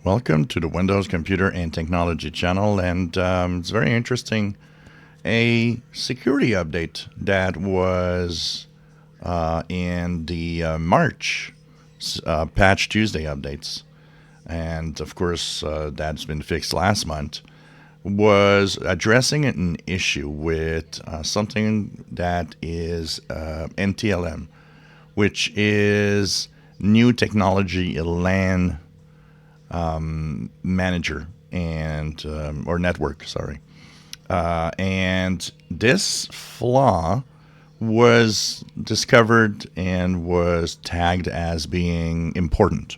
Welcome to the Windows Computer and Technology channel, and it's very interesting. A security update that was in the March Patch Tuesday updates, and of course that's been fixed last month, was addressing an issue with something that is NTLM, which is New Technology LAN manager and or network, sorry. And this flaw was discovered and was tagged as being important,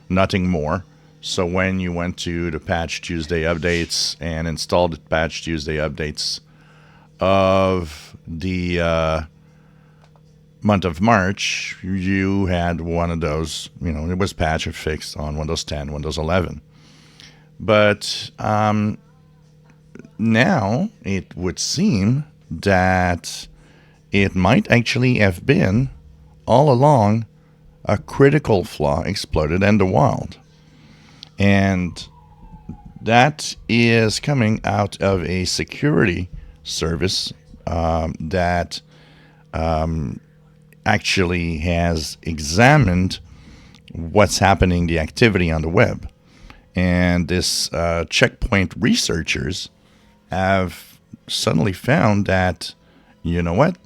nothing more. So when you went to the Patch Tuesday updates and installed the Patch Tuesday updates of the month of March, you had one of those, it was patched or fixed on Windows 10, Windows 11. But now it would seem that it might actually have been all along a critical flaw exploited in the wild. And that is coming out of a security service that actually has examined what's happening, the activity on the web. And this checkpoint researchers have suddenly found that, you know what,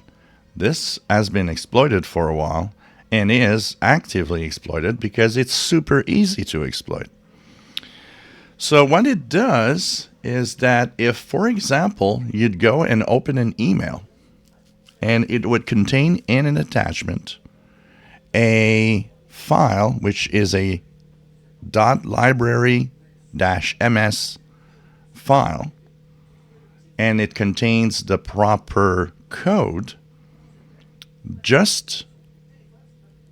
this has been exploited for a while and is actively exploited because it's super easy to exploit. So what it does is that if, for example, you'd go and open an email and it would contain in an attachment a file which is a .library-ms file, and it contains the proper code, just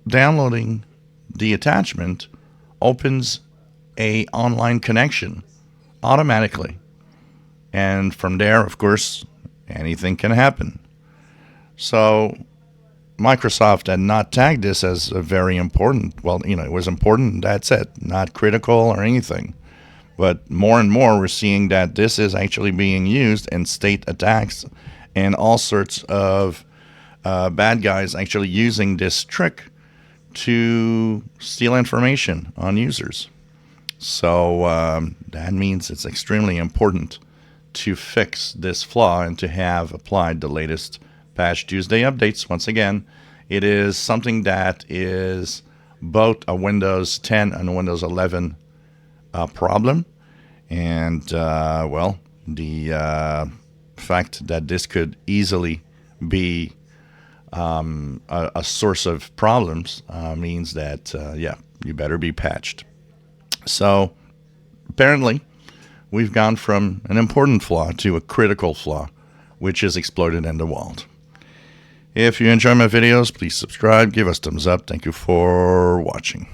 downloading the attachment opens a online connection automatically. And from there, of course, anything can happen. So Microsoft had not tagged this as a very important. Well, it was important, that's it, not critical or anything. But more and more we're seeing that this is actually being used in state attacks and all sorts of bad guys actually using this trick to steal information on users. So that means it's extremely important to fix this flaw and to have applied the latest Patch Tuesday updates. Once again, it is something that is both a Windows 10 and Windows 11 problem. And, the fact that this could easily be a source of problems means that, you better be patched. So apparently, we've gone from an important flaw to a critical flaw, which is exploited in the wild. If you enjoy my videos, please subscribe, give us thumbs up. Thank you for watching.